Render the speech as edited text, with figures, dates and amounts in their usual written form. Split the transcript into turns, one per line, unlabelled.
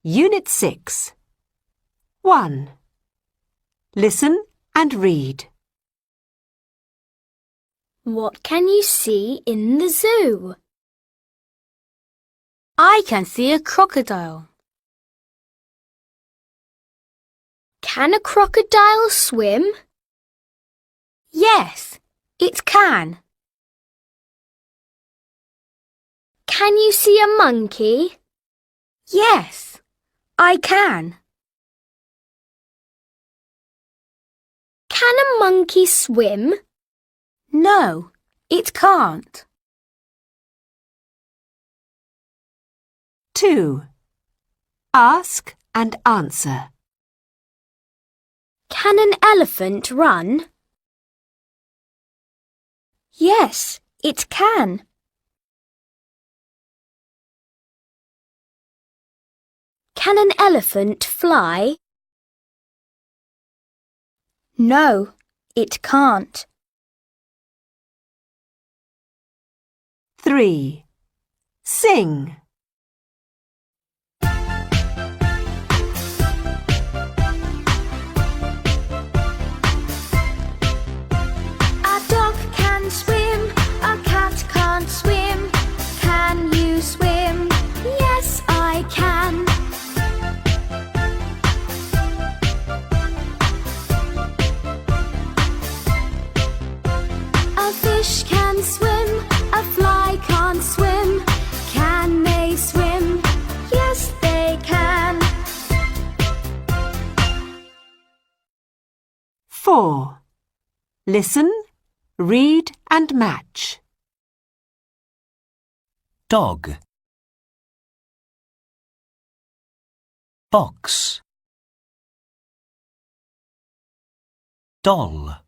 Unit 6. 1. Listen and read.
What can you see in the zoo?
I can see a crocodile.
Can a crocodile swim?
Yes, it can.
Can you see a monkey?
Yes, I can.
Can a monkey swim?
No, it can't.
2. Ask and answer.
Can an elephant run?
Yes, it can.
Can an elephant fly?
No, it can't.
3. Sing.
A dog can swim, a cat can't swim. Can you swim? Yes, I can. A fish can swim, a fly can't swim. Can they swim? Yes, they can.
4. Listen, read and match.
Dog, box, doll,